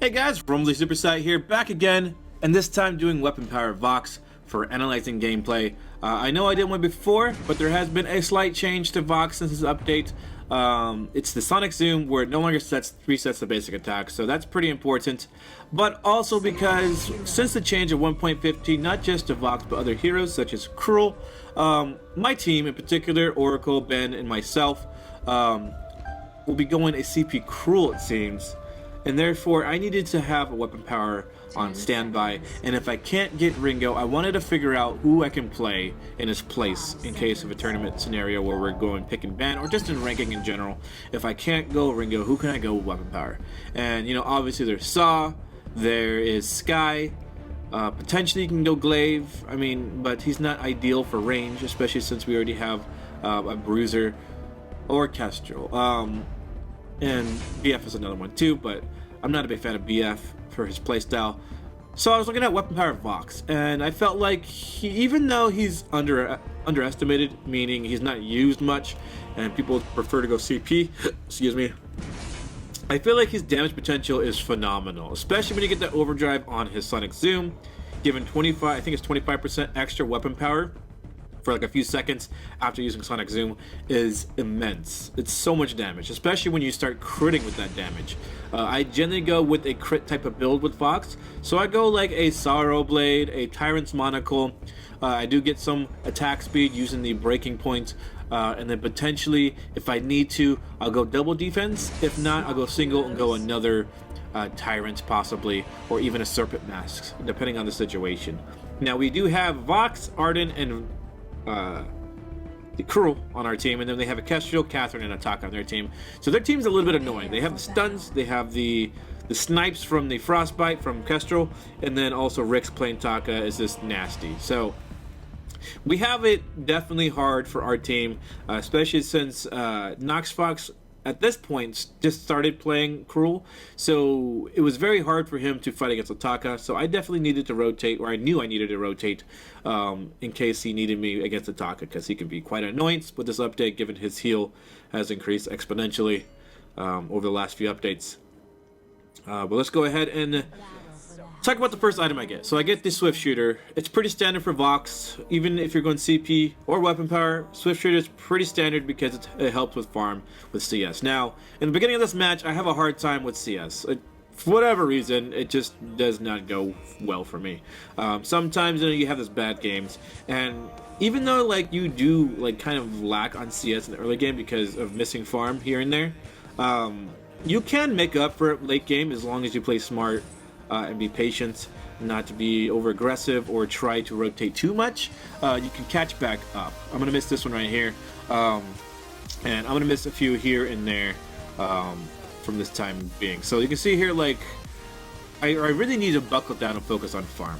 Hey guys, Rumblysuperset here, back again, and this time doing weapon power Vox for analyzing gameplay. I know I did one before, but there has been a slight change to Vox since this update. It's the sonic zoom where it no longer resets the basic attack, so that's pretty important. But also because since the change of 1.15, not just to Vox but other heroes such as Cruel, my team in particular, Oracle, Ben, and myself, will be going a CP Cruel, it seems. And therefore, I needed to have a weapon power on standby. And if I can't get Ringo, I wanted to figure out who I can play in his place in case of a tournament scenario where we're going pick and ban, or just in ranking in general. If I can't go Ringo, who can I go with weapon power? And, you know, obviously there's Saw, there is Sky, potentially you can go Glaive, I mean, but he's not ideal for range, especially since we already have a Bruiser or Kestrel. And BF is another one too, but I'm not a big fan of BF for his playstyle. So I was looking at weapon power Vox, and I felt like even though he's underestimated, meaning he's not used much, and people prefer to go CP, excuse me, I feel like his damage potential is phenomenal, especially when you get that overdrive on his sonic zoom, given 25, I think it's 25% extra weapon power for like a few seconds after using sonic zoom is immense. It's so much damage, especially when you start critting with that damage. I generally go with a crit type of build with Vox, so I go like a Sorrow Blade, a Tyrant's Monocle. I do get some attack speed using the breaking point, and then potentially if I need to, I'll go double defense. If not, I'll go single and go another Tyrant possibly, or even a Serpent Mask, depending on the situation. Now we do have Vox, Arden, and the Cruel on our team, and then they have a Kestrel, Catherine, and a Taka on their team. So their team's a little bit annoying. They have the stuns, they have the snipes from the Frostbite from Kestrel, and then also Rick's playing Taka is just nasty. So we have it definitely hard for our team, especially since Nox Fox at this point just started playing Cruel, so it was very hard for him to fight against Ataka. So I definitely needed to rotate, or I knew I needed to rotate in case he needed me against Ataka, because he can be quite annoying with this update, given his heal has increased exponentially over the last few updates. But let's go ahead and talk about the first item I get. So I get the Swift Shooter. It's pretty standard for Vox. Even if you're going CP or weapon power, Swift Shooter is pretty standard because it helps with farm with CS. Now, in the beginning of this match, I have a hard time with CS. For whatever reason, it just does not go well for me. Sometimes, you know, you have these bad games, and even though like you do like kind of lack on CS in the early game because of missing farm here and there, you can make up for it late game as long as you play smart. And be patient, not to be over aggressive or try to rotate too much. You can catch back up. I'm gonna miss this one right here, and I'm gonna miss a few here and there from this time being. So you can see here, like I really need to buckle down and focus on farm.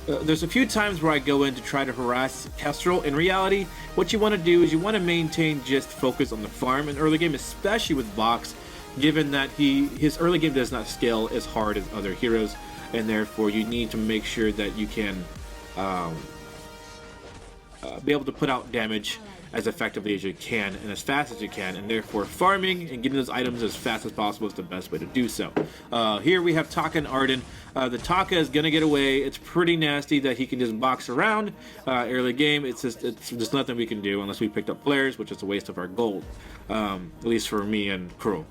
There's a few times where I go in to try to harass Kestrel. In reality, what you want to do is you want to maintain just focus on the farm in early game, especially with Vox, given that his early game does not scale as hard as other heroes, and therefore you need to make sure that you can be able to put out damage as effectively as you can and as fast as you can, and therefore farming and getting those items as fast as possible is the best way to do so. Here we have Taka and Arden. The Taka is gonna get away. It's pretty nasty that he can just box around early game. It's just nothing we can do unless we picked up flares, which is a waste of our gold, at least for me and Cruel.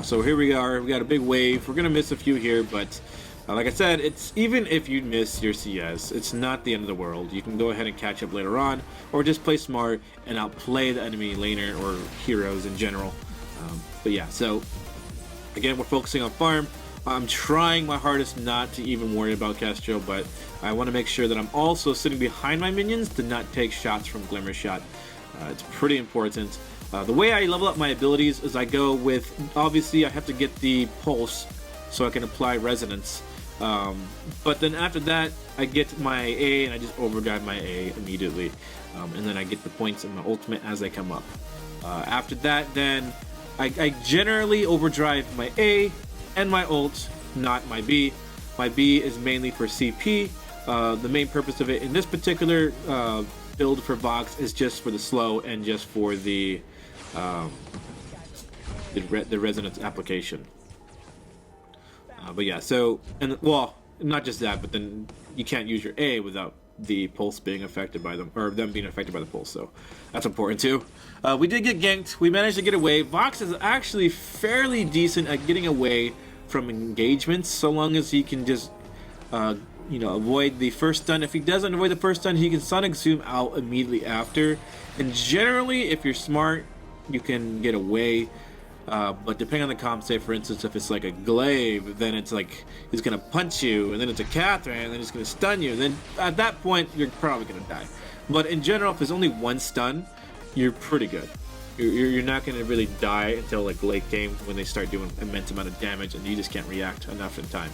So here we are, we got a big wave. We're gonna miss a few here, but like I said, it's even if you miss your CS, it's not the end of the world. You can go ahead and catch up later on, or just play smart and outplay the enemy laner or heroes in general. But yeah, so again, we're focusing on farm. I'm trying my hardest not to even worry about Kestrel, but I want to make sure that I'm also sitting behind my minions to not take shots from Glimmer Shot. It's pretty important. The way I level up my abilities is I go with, obviously I have to get the pulse so I can apply resonance, but then after that I get my A and I just overdrive my A immediately, and then I get the points in my ultimate as they come up. After that, then I generally overdrive my A and my ult, not my B. My B is mainly for CP. The main purpose of it in this particular build for Vox is just for the slow and just for the resonance application. But yeah, so, and well, not just that, but then you can't use your A without the pulse being affected by them, or them being affected by the pulse, so that's important too. We did get ganked, we managed to get away. Vox is actually fairly decent at getting away from engagements, so long as he can just, you know, avoid the first stun. If he doesn't avoid the first stun, he can sonic zoom out immediately after, and generally, if you're smart, you can get away. But depending on the comp, say for instance, if it's like a glaive, then it's like he's gonna punch you, and then it's a Catherine, and then he's gonna stun you. Then at that point, you're probably gonna die. But in general, if there's only one stun, you're pretty good. You're not gonna really die until like late game when they start doing immense amount of damage, and you just can't react enough in time.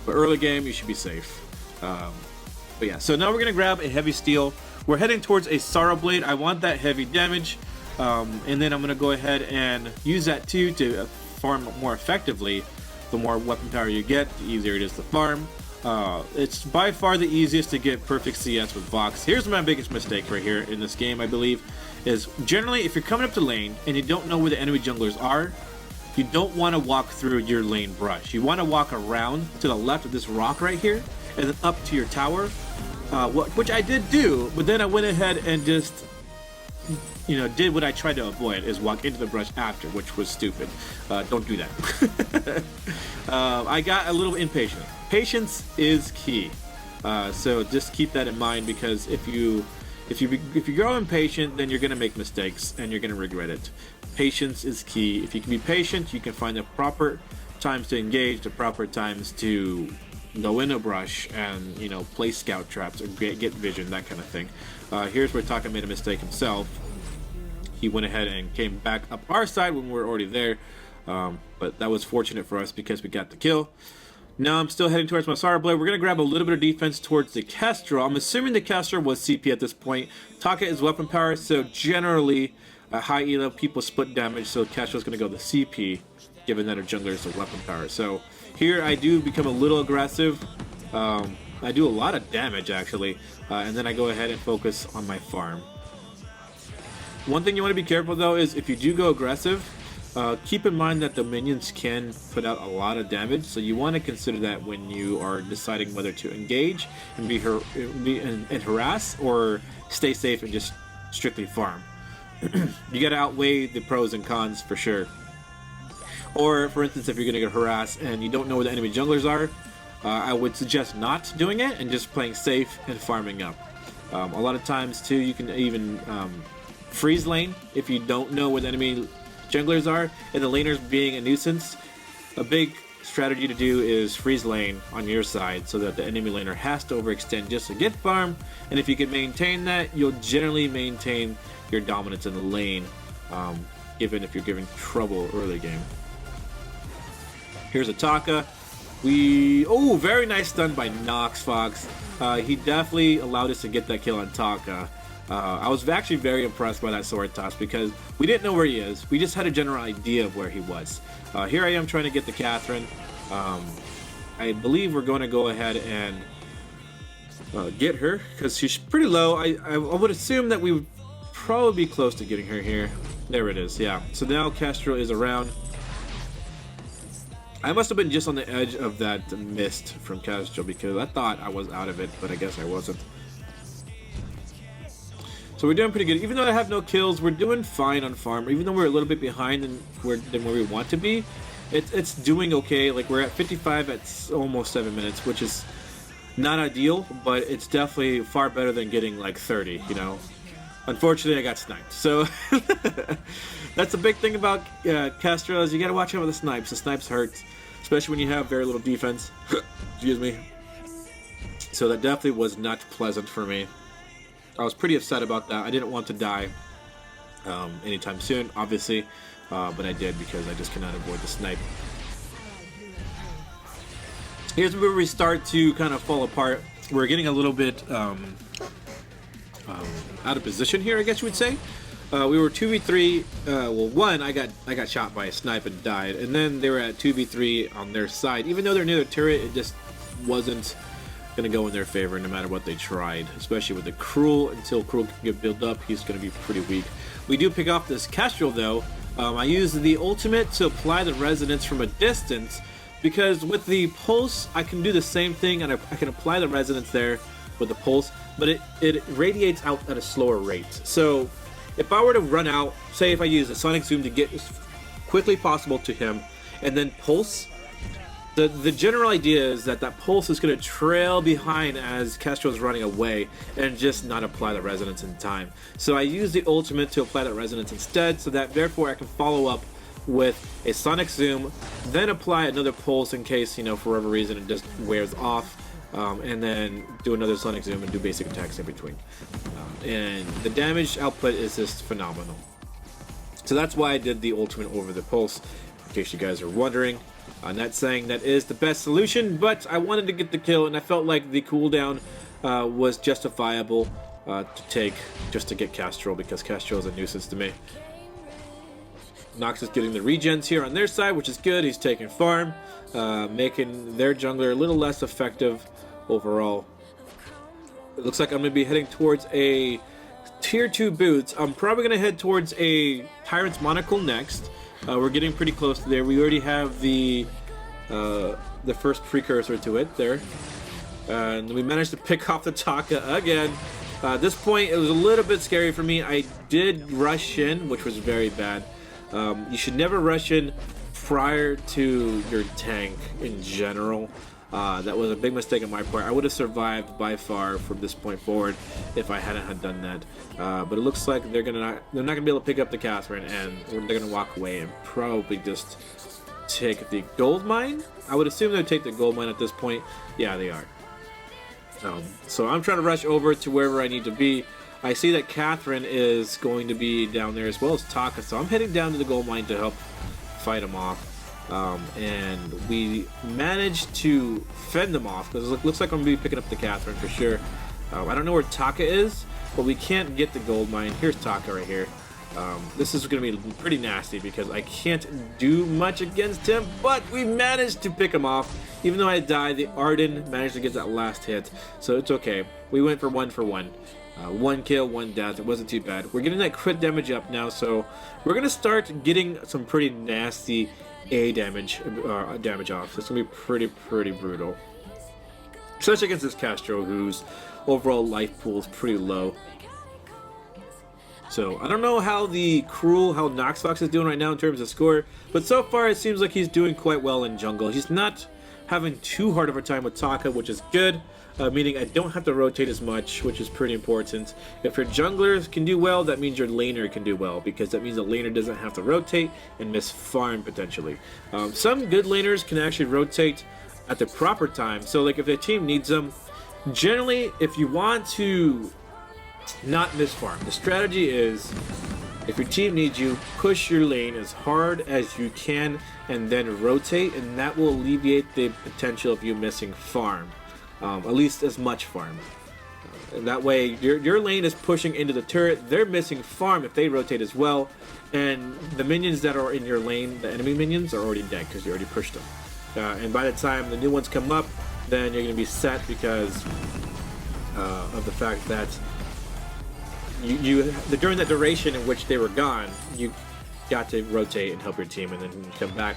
But early game, you should be safe. But yeah, so now we're gonna grab a heavy steel. We're heading towards a Sorrow Blade. I want that heavy damage. And then I'm going to go ahead and use that too to farm more effectively. The more weapon power you get, the easier it is to farm. It's by far the easiest to get perfect CS with Vox. Here's my biggest mistake right here in this game, I believe, is generally if you're coming up to lane and you don't know where the enemy junglers are, you don't want to walk through your lane brush. You want to walk around to the left of this rock right here and then up to your tower, which I did do, but then I went ahead and just, you know, did what I tried to avoid, is walk into the brush after, which was stupid. Don't do that. I got a little impatient. Patience is key. So just keep that in mind, because if you grow impatient, then you're gonna make mistakes and you're gonna regret it. Patience is key. If you can be patient, you can find the proper times to engage, the proper times to go in a brush and, you know, place scout traps or get vision, that kind of thing. Here's where Taka made a mistake himself. He went ahead and came back up our side when we were already there, but that was fortunate for us because we got the kill. Now I'm still heading towards my Sorrow Blade. We're going to grab a little bit of defense towards the Kestrel. I'm assuming the Kestrel was CP at this point. Taka is weapon power, so generally at high elo people split damage, so Kestrel's going to go the CP, given that our jungler is a weapon power. So here I do become a little aggressive. I do a lot of damage actually, and then I go ahead and focus on my farm. One thing you want to be careful though is if you do go aggressive, keep in mind that the minions can put out a lot of damage, so you want to consider that when you are deciding whether to engage and harass or stay safe and just strictly farm. You got to outweigh the pros and cons for sure. Or for instance, if you're going to get harassed and you don't know where the enemy junglers are, I would suggest not doing it and just playing safe and farming up. A lot of times too, you can even freeze lane if you don't know where the enemy junglers are and the laners being a nuisance. A big strategy to do is freeze lane on your side so that the enemy laner has to overextend just to get farm, and if you can maintain that, you'll generally maintain your dominance in the lane, even if you're giving trouble early game. Here's a Taka. Very nice stun by Nox Fox. He definitely allowed us to get that kill on Taka. I was actually very impressed by that sword toss because we didn't know where he is. We just had a general idea of where he was. Here I am trying to get the Catherine. I believe we're going to go ahead and get her because she's pretty low. I would assume that we would probably be close to getting her here. There it is, yeah. So now Kestrel is around. I must have been just on the edge of that mist from Kestrel because I thought I was out of it, but I guess I wasn't. So we're doing pretty good. Even though I have no kills, we're doing fine on farm. Even though we're a little bit behind than where we want to be, it's doing okay. Like we're at 55 at almost 7 minutes, which is not ideal, but it's definitely far better than getting like 30, you know. Unfortunately, I got sniped. So that's a big thing about Kestrel is you gotta watch out for the snipes. The snipes hurt, especially when you have very little defense. Excuse me. So that definitely was not pleasant for me. I was pretty upset about that. I didn't want to die anytime soon, obviously, but I did because I just cannot avoid the snipe. Here's where we start to kind of fall apart. We're getting a little bit out of position here, I guess you would say. We were 2v3. Well, one, I got shot by a snipe and died, and then they were at 2v3 on their side. Even though they're near the turret, it just wasn't gonna go in their favor no matter what they tried, especially with the Cruel. Until Cruel can get built up, he's gonna be pretty weak. We do pick off this Kestrel though. I use the ultimate to apply the resonance from a distance, because with the pulse I can do the same thing, and I can apply the resonance there with the pulse, but it radiates out at a slower rate. So if I were to run out, say if I use a sonic zoom to get as quickly possible to him and then pulse, the general idea is that pulse is going to trail behind as Castro is running away and just not apply the resonance in time. So I use the ultimate to apply that resonance instead, so that therefore I can follow up with a sonic zoom, then apply another pulse in case, you know, for whatever reason it just wears off, and then do another sonic zoom and do basic attacks in between. And the damage output is just phenomenal. So that's why I did the ultimate over the pulse, in case you guys are wondering. I'm not saying that is the best solution, but I wanted to get the kill, and I felt like the cooldown was justifiable to take just to get Castro, because Castro is a nuisance to me. Nox is getting the regens here on their side, which is good. He's taking farm, making their jungler a little less effective overall. It looks like I'm going to be heading towards a tier 2 boots. I'm probably going to head towards a Tyrant's Monocle next. We're getting pretty close to there. We already have the first precursor to it there. And we managed to pick off the Taka again. At this point, it was a little bit scary for me. I did rush in, which was very bad. You should never rush in prior to your tank in general. That was a big mistake on my part. I would have survived by far from this point forward if I hadn't had done that. But it looks like they're not gonna be able to pick up the Catherine, and they're gonna walk away and probably just take the gold mine. I would assume they'll take the gold mine at this point. Yeah, they are. So I'm trying to rush over to wherever I need to be. I see that Catherine is going to be down there as well as Taka, so I'm heading down to the gold mine to help fight them off. And we managed to fend them off, because it looks like I'm going to be picking up the Catherine for sure. I don't know where Taka is, but we can't get the gold mine. Here's Taka right here. This is going to be pretty nasty because I can't do much against him, but we managed to pick him off. Even though I died, the Arden managed to get that last hit, so it's okay. We went for one. One kill, one death. It wasn't too bad. We're getting that crit damage up now, so we're going to start getting some pretty nasty damage off. It's gonna be pretty brutal, especially against this Castro, whose overall life pool is pretty low. So I don't know how Noxfox is doing right now in terms of score, but so far it seems like he's doing quite well in jungle. He's not having too hard of a time with Taka, which is good, meaning I don't have to rotate as much, which is pretty important. If your jungler can do well, that means your laner can do well, because that means the laner doesn't have to rotate and miss farm potentially. Some good laners can actually rotate at the proper time, so like if the team needs them, generally if you want to not miss farm, the strategy is, if your team needs you, push your lane as hard as you can and then rotate, and that will alleviate the potential of you missing farm. At least as much farm. And that way your lane is pushing into the turret, they're missing farm if they rotate as well, and the minions that are in your lane, the enemy minions, are already dead because you already pushed them. And by the time the new ones come up, then you're going to be set, because of the fact that during the duration in which they were gone, you got to rotate and help your team, and then when you come back,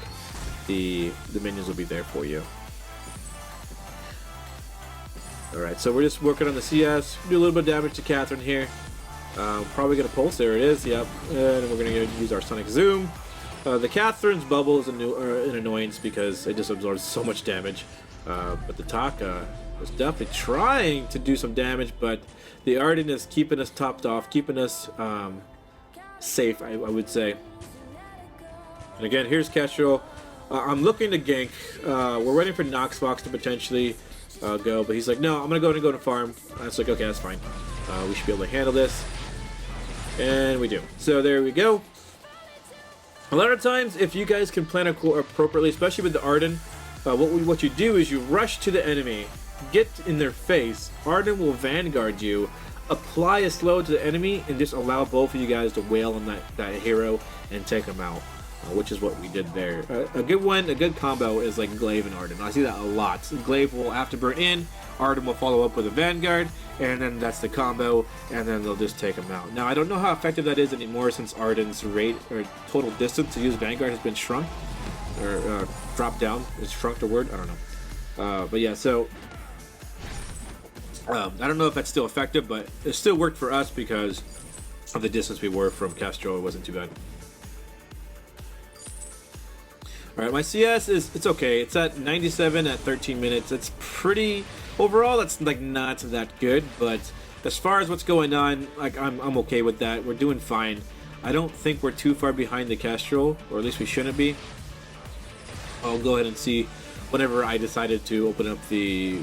the minions will be there for you. Alright, so we're just working on the CS, do a little bit of damage to Catherine here. Probably gonna pulse, there it is, yep. And we're gonna use our Sonic Zoom. The Catherine's bubble is an annoyance because it just absorbs so much damage. But the Taka is definitely trying to do some damage, but the Arden is keeping us topped off, keeping us safe, I would say. And again, here's Castro. I'm looking to gank. We're waiting for Noxfox to potentially go, but he's like, no, I'm gonna go to farm. It's like, okay, that's fine. We should be able to handle this, and we do. So there we go. A lot of times, if you guys can plan appropriately, especially with the Arden, what you do is you rush to the enemy, get in their face. Arden will vanguard you, apply a slow to the enemy, and just allow both of you guys to wail on that hero and take him out. which is what we did there. A good one, a good combo is like Glaive and Arden. I see that a lot. Glaive will afterburn in, Arden will follow up with a Vanguard, and then that's the combo, and then they'll just take them out. Now, I don't know how effective that is anymore since Arden's rate or total distance to use Vanguard has been shrunk, or dropped down. Is shrunk the word? I don't know. But yeah, so I don't know if that's still effective, but it still worked for us because of the distance we were from Castro. It wasn't too bad. Alright, my CS it's okay. It's at 97 at 13 minutes. It's pretty overall. That's like not that good, but as far as what's going on, like I'm okay with that. We're doing fine. I don't think we're too far behind the Castro, or at least we shouldn't be. I'll go ahead and see whenever I decided to open up the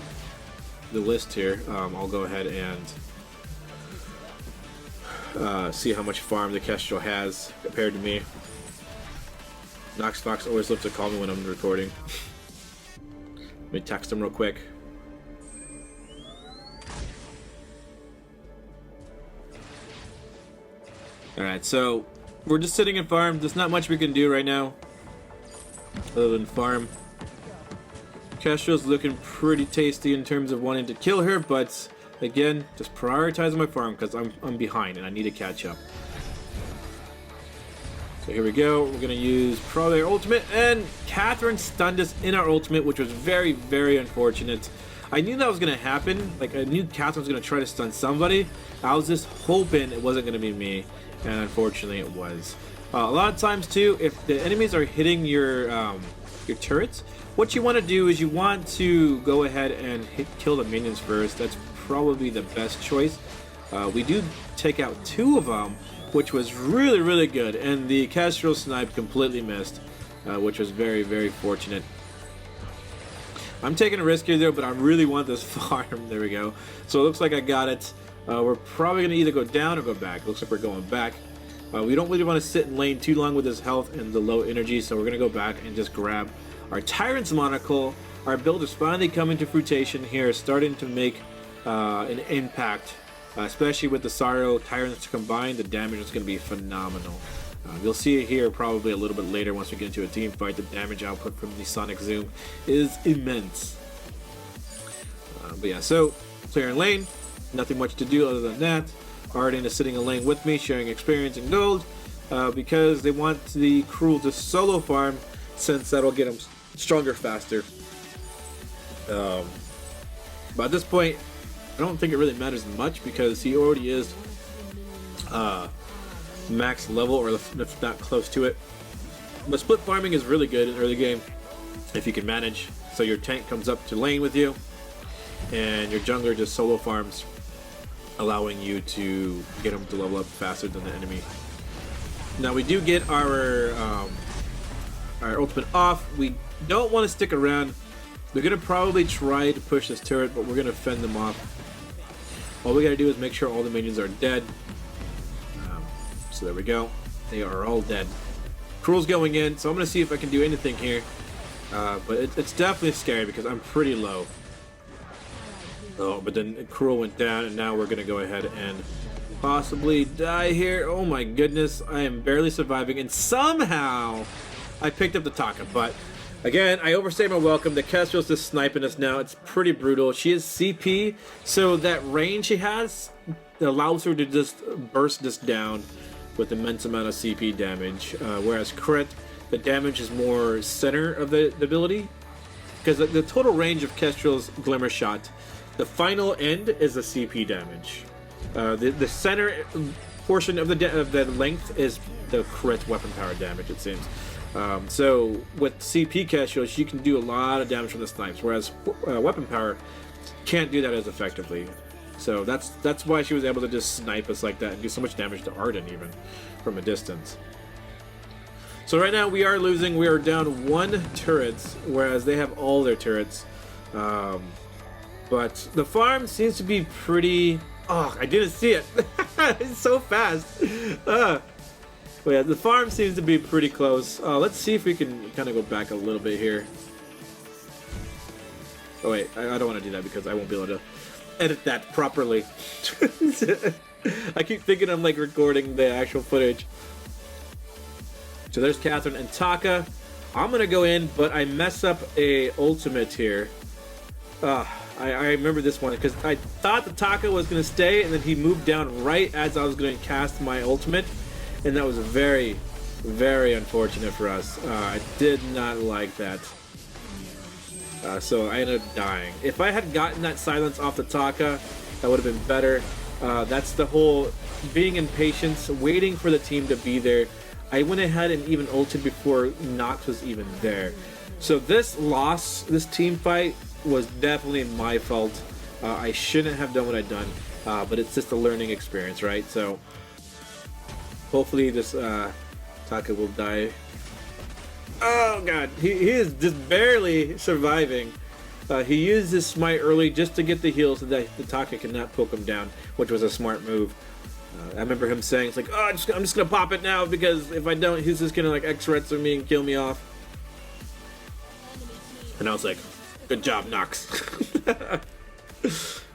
list here. I'll go ahead and see how much farm the Castro has compared to me. Knox Fox always loves to call me when I'm recording. Let me text him real quick. Alright, so we're just sitting in farm. There's not much we can do right now other than farm. Castro's looking pretty tasty in terms of wanting to kill her, but again, just prioritizing my farm because I'm behind and I need to catch up. So here we go. We're going to use probably our ultimate, and Catherine stunned us in our ultimate, which was very, very unfortunate. I knew that was going to happen. Like, I knew Catherine was going to try to stun somebody. I was just hoping it wasn't going to be me, and unfortunately it was. A lot of times, too, if the enemies are hitting your turrets, what you want to do is you want to go ahead and kill the minions first. That's probably the best choice. We do take out 2 of them, which was really, really good, and the Castro snipe completely missed, which was very, very fortunate. I'm taking a risk here though, but I really want this farm. There we go. So it looks like I got it. We're probably going to either go down or go back. It looks like we're going back. We don't really want to sit in lane too long with his health and the low energy, so we're going to go back and just grab our Tyrant's Monocle. Our build is finally coming to fruition here, starting to make an impact. Especially with the Sorrow Tyrants combined, the damage is going to be phenomenal. You'll see it here probably a little bit later once we get into a team fight. The damage output from the Sonic Zoom is immense. But yeah, so clearing lane, nothing much to do other than that. Arden is sitting in lane with me, sharing experience and gold, because they want the Cruel to solo farm, since that'll get them stronger faster. But at this point, I don't think it really matters much because he already is max level, or if not close to it. But split farming is really good in early game if you can manage. So your tank comes up to lane with you, and your jungler just solo farms, allowing you to get him to level up faster than the enemy. Now we do get our ultimate off. We don't want to stick around. They're gonna probably try to push this turret, but we're gonna fend them off. All we gotta do is make sure all the minions are dead. So there we go. They are all dead. Cruel's going in, so I'm gonna see if I can do anything here. But it's definitely scary because I'm pretty low. Oh, but then Cruel went down, and now we're gonna go ahead and possibly die here. Oh my goodness, I am barely surviving, and somehow I picked up the Taka, but again, I overstayed my welcome. The Castro's just sniping us now. It's pretty brutal. She is CP, so that range she has allows her to just burst this down with immense amount of CP damage. Whereas crit, the damage is more center of the ability. Because the total range of Kestrel's Glimmer Shot, the final end is the CP damage. The center portion of the length is the crit weapon power damage, it seems. So with CP Kestrel, she can do a lot of damage from the snipes, whereas weapon power can't do that as effectively. So that's why she was able to just snipe us like that and do so much damage to Arden even from a distance. So right now we are losing. We are down 1 turret, whereas they have all their turrets. But the farm seems to be pretty... Oh, I didn't see it. It's so fast. But yeah, the farm seems to be pretty close. Let's see if we can kind of go back a little bit here. Oh wait, I don't want to do that because I won't be able to edit that properly. I keep thinking I'm like recording the actual footage. So there's Catherine and Taka. I'm gonna go in, but I mess up a ultimate here. I remember this one because I thought the Taka was gonna stay, and then he moved down right as I was gonna cast my ultimate, and that was very, very unfortunate for us. I did not like that. So I ended up dying. If I had gotten that silence off the Taka, that would have been better. That's the whole being impatient, waiting for the team to be there. I went ahead and even ulted before Nox was even there. So this loss, this team fight, was definitely my fault. I shouldn't have done what I'd done, but it's just a learning experience, right? So hopefully this Taka will die. Oh god, he is just barely surviving. He used his smite early just to get the heal so that the Taka could not poke him down, which was a smart move. I remember him saying, it's like, oh, I'm just gonna pop it now because if I don't, he's just gonna like X-Rets on me and kill me off. And I was like, good job, Nox.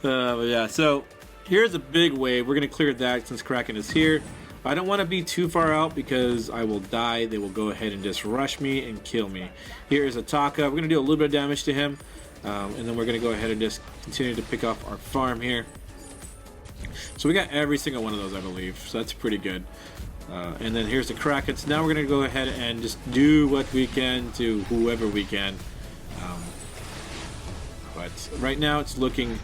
But yeah, so here's a big wave. We're gonna clear that since Kraken is here. I don't want to be too far out because I will die. They will go ahead and just rush me and kill me. Here is a Taka. We're going to do a little bit of damage to him. And then we're going to go ahead and just continue to pick off our farm here. So we got every single one of those, I believe. So that's pretty good. And then here's the Kraken. So now we're going to go ahead and just do what we can to whoever we can. But right now it's looking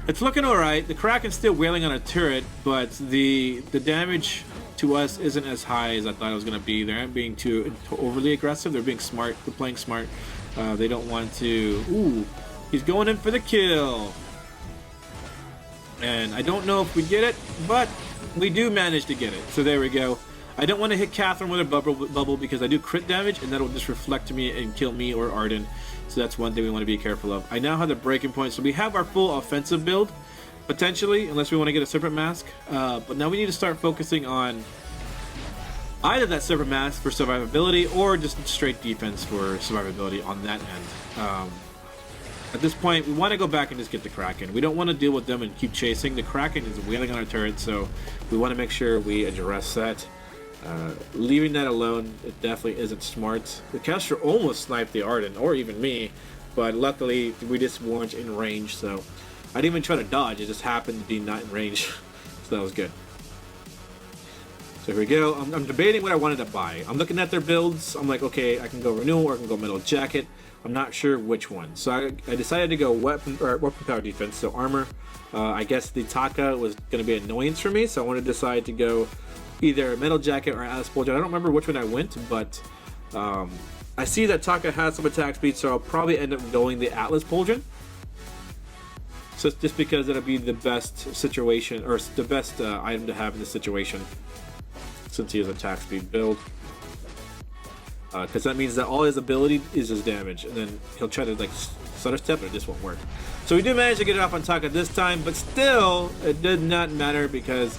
alright. The Kraken's still wailing on a turret, but the damage to us isn't as high as I thought it was going to be. They aren't being too overly aggressive. They're being smart. They're playing smart. They don't want to... Ooh, he's going in for the kill. And I don't know if we get it, but we do manage to get it. So there we go. I don't want to hit Catherine with a bubble because I do crit damage, and that'll just reflect to me and kill me or Arden. So that's one thing we want to be careful of. I now have the breaking point, so we have our full offensive build, potentially, unless we want to get a separate mask. But now we need to start focusing on either that separate mask for survivability or just straight defense for survivability on that end. At this point, we want to go back and just get the Kraken. We don't want to deal with them and keep chasing. The Kraken is wailing on our turret, so we want to make sure we address that. Leaving that alone, it definitely isn't smart. The caster almost sniped the Arden, or even me, but luckily we just weren't in range, so I didn't even try to dodge. It just happened to be not in range, so that was good. So here we go. I'm debating what I wanted to buy. I'm looking at their builds. I'm like, okay, I can go Renewal or I can go Metal Jacket. I'm not sure which one. So I decided to go weapon power defense, so armor. I guess the Taka was going to be an annoyance for me, so I wanted to decide to go either Metal Jacket or Atlas Pauldron. I don't remember which one I went, but I see that Taka has some attack speed, so I'll probably end up going the Atlas Pauldron. So it's just because it'll be the best situation, or the best item to have in this situation, since he has attack speed build. Because that means that all his ability is his damage, and then he'll try to like stutter step, but it just won't work. So we do manage to get it off on Taka this time, but still, it did not matter because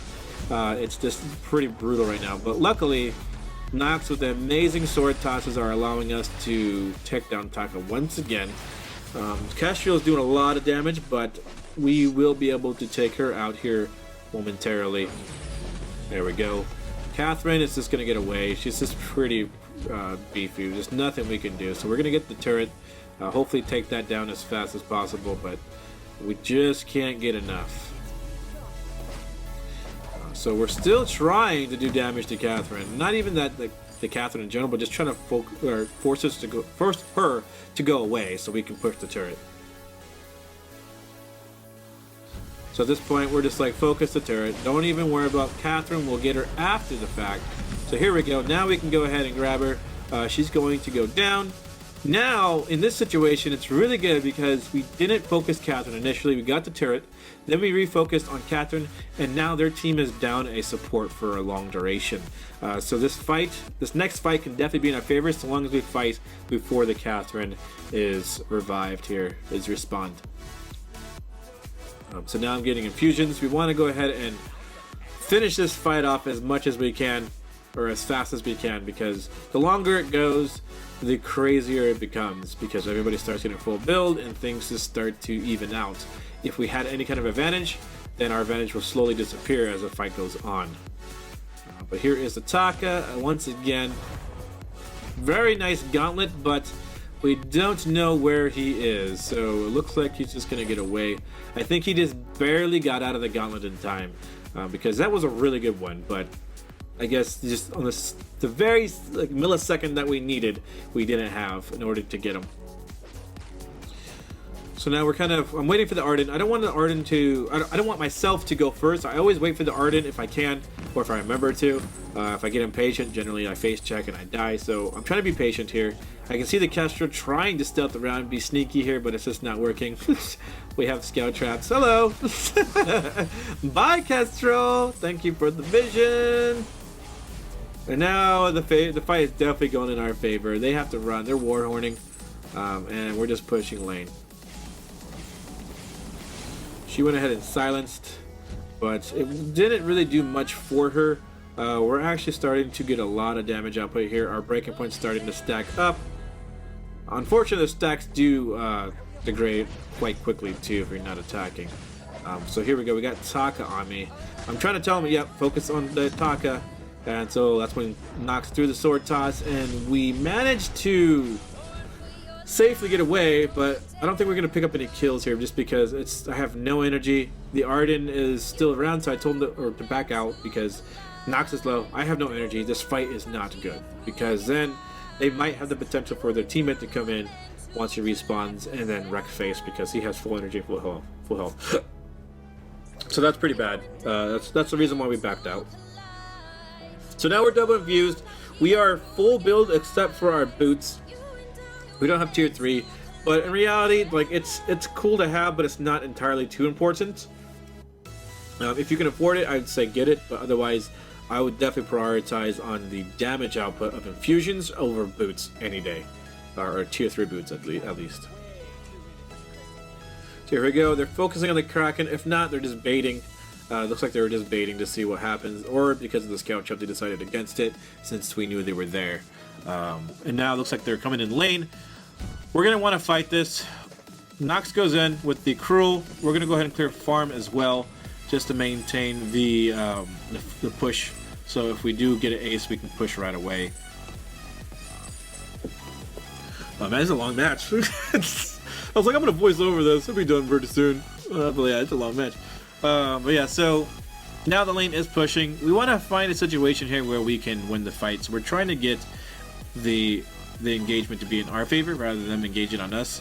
it's just pretty brutal right now. But luckily, Nox with the amazing sword tosses are allowing us to take down Taka once again. Castriel is doing a lot of damage, but we will be able to take her out here momentarily. There we go. Catherine is just going to get away. She's just pretty beefy. There's nothing we can do. So we're going to get the turret. Hopefully take that down as fast as possible, but we just can't get enough. So we're still trying to do damage to Catherine. Not even that the Catherine in general, but just trying to force her to go away so we can push the turret. So at this point, we're just like, focus the turret. Don't even worry about Catherine. We'll get her after the fact. So here we go. Now we can go ahead and grab her. She's going to go down. Now, in this situation, it's really good because we didn't focus Catherine initially. We got the turret. Then we refocused on Catherine. And now their team is down a support for a long duration. So this next fight can definitely be in our favor so long as we fight before the Catherine is revived here, is respawned. So now I'm getting infusions. We want to go ahead and finish this fight off as much as we can, or as fast as we can, because the longer it goes, the crazier it becomes, because everybody starts getting full build and things just start to even out. If we had any kind of advantage, then our advantage will slowly disappear as the fight goes on. But here is the Taka. Once again, very nice gauntlet, but we don't know where he is. So it looks like he's just gonna get away. I think he just barely got out of the gauntlet in time, because that was a really good one. But I guess just on the very millisecond that we needed, we didn't have in order to get him. So now we're I'm waiting for the Ardent. I don't want the Ardent to, I don't want myself to go first. I always wait for the Ardent if I can, or if I remember to. If I get impatient, generally I face check and I die. So I'm trying to be patient here. I can see the Castro trying to stealth around, be sneaky here, but it's just not working. We have scout traps. Hello. Bye, Castro. Thank you for the vision. And now the fight is definitely going in our favor. They have to run. They're warhorning, and we're just pushing lane. She went ahead and silenced, but it didn't really do much for her. We're actually starting to get a lot of damage output here. Our breaking point's starting to stack up. Unfortunately, the stacks do degrade quite quickly too if you're not attacking. So here we go. We got Taka on me. I'm trying to tell him, yep, focus on the Taka. And so that's when he knocks through the sword toss, and we managed to safely get away, but I don't think we're going to pick up any kills here just because I have no energy. The Arden is still around, so I told him to back out because Nox is low. I have no energy. This fight is not good because then they might have the potential for their teammate to come in once he respawns and then wreck face because he has full energy, full health. So that's pretty bad. That's the reason why we backed out. So now we're double infused. We are full build except for our boots. We don't have tier 3, but in reality, like it's cool to have, but it's not entirely too important. If you can afford it, I'd say get it, but otherwise, I would definitely prioritize on the damage output of infusions over boots any day, or tier 3 boots at least. So here we go. They're focusing on the Kraken. If not, they're just baiting. Looks like they were just baiting to see what happens, or because of the scout trap, they decided against it since we knew they were there. And now it looks like they're coming in lane. We're going to want to fight this. Nox goes in with the Cruel. We're going to go ahead and clear farm as well, just to maintain the push. So if we do get an ace, we can push right away. Oh man, it's a long match. I was like, I'm going to voice over this. It'll be done pretty soon. But yeah, it's a long match. But yeah, so now the lane is pushing. We want to find a situation here where we can win the fight. So we're trying to get the engagement to be in our favor rather than them engaging on us.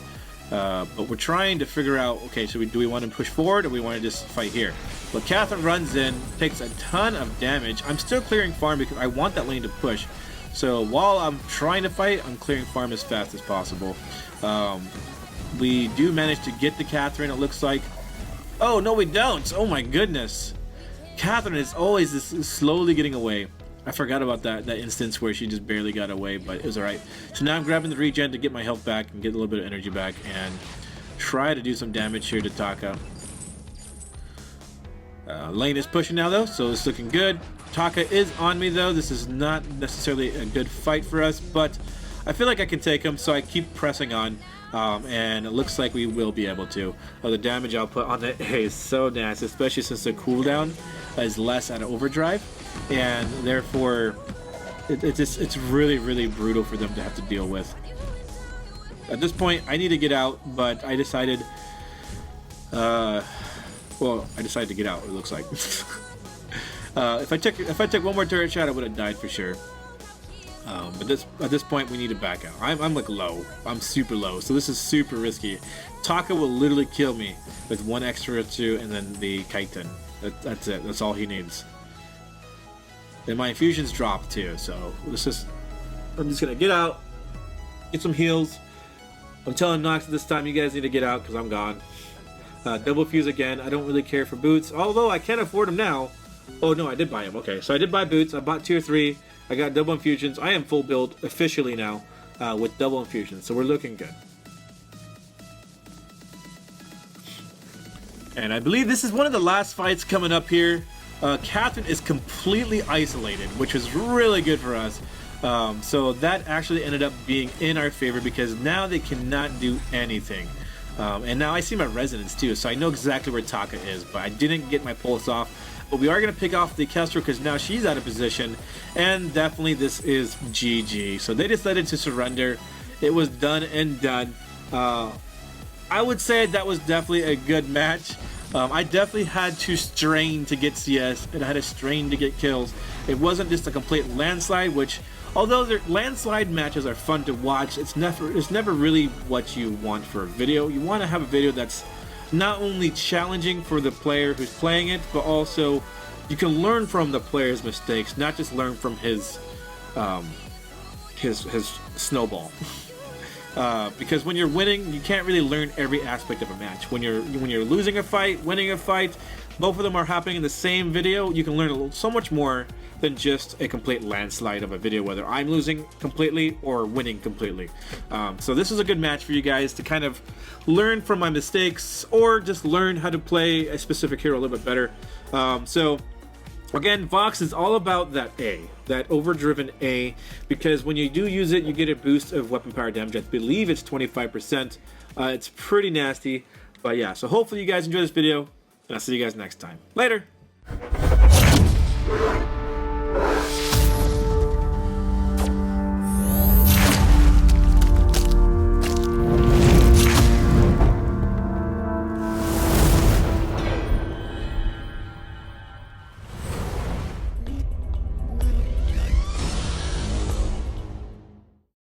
But we're trying to figure out, okay, so do we want to push forward or we want to just fight here? But Catherine runs in, takes a ton of damage. I'm still clearing farm because I want that lane to push. So while I'm trying to fight, I'm clearing farm as fast as possible. We do manage to get the Catherine, it looks like. Oh, no we don't! Oh my goodness! Catherine is always slowly getting away. I forgot about that instance where she just barely got away, but it was alright. So now I'm grabbing the regen to get my health back and get a little bit of energy back and try to do some damage here to Taka. Lane is pushing now though, so it's looking good. Taka is on me though. This is not necessarily a good fight for us, but I feel like I can take him, so I keep pressing on. And it looks like we will be able to. The damage output on it is so nasty, especially since the cooldown is less at overdrive, and therefore it's really brutal for them to have to deal with. At this point, I need to get out, but I decided. Well, I decided to get out. It looks like. If I took one more turret shot, I would have died for sure. But at this point, we need to back out. I'm like low. I'm super low, so this is super risky. Taka will literally kill me with one extra or two, and then the chitin. That's it. That's all he needs. And my infusions drop too, so I'm just gonna get out, get some heals. I'm telling Nox this time, you guys need to get out because I'm gone. Double fuse again. I don't really care for boots, although I can afford them now. Oh no, I did buy them. Okay, so I did buy boots. I bought tier 3. I got double infusions. I am full build officially now with double infusions, so we're looking good. And I believe this is one of the last fights coming up here. Catherine is completely isolated, which was really good for us. So that actually ended up being in our favor because now they cannot do anything. And now I see my resonance too, so I know exactly where Taka is, but I didn't get my pulse off. but we are going to pick off the Kestrel because now she's out of position, and definitely this is GG. So they decided to surrender. It was done and done. I would say that was definitely a good match. I definitely had to strain to get CS, and I had to strain to get kills. It wasn't just a complete landslide, which, although the landslide matches are fun to watch, it's never really what you want for a video. You want to have a video that's not only challenging for the player who's playing it, but also you can learn from the player's mistakes, not just learn from his snowball. Because when you're winning, you can't really learn every aspect of a match. When you're losing a fight, winning a fight, both of them are happening in the same video. You can learn so much more than just a complete landslide of a video, whether I'm losing completely or winning completely. So this is a good match for you guys to kind of learn from my mistakes, or just learn how to play a specific hero a little bit better. So again, Vox is all about that A, that overdriven A, because when you do use it, you get a boost of weapon power damage. I believe it's 25%. It's pretty nasty, but yeah. So hopefully you guys enjoy this video, and I'll see you guys next time. Later!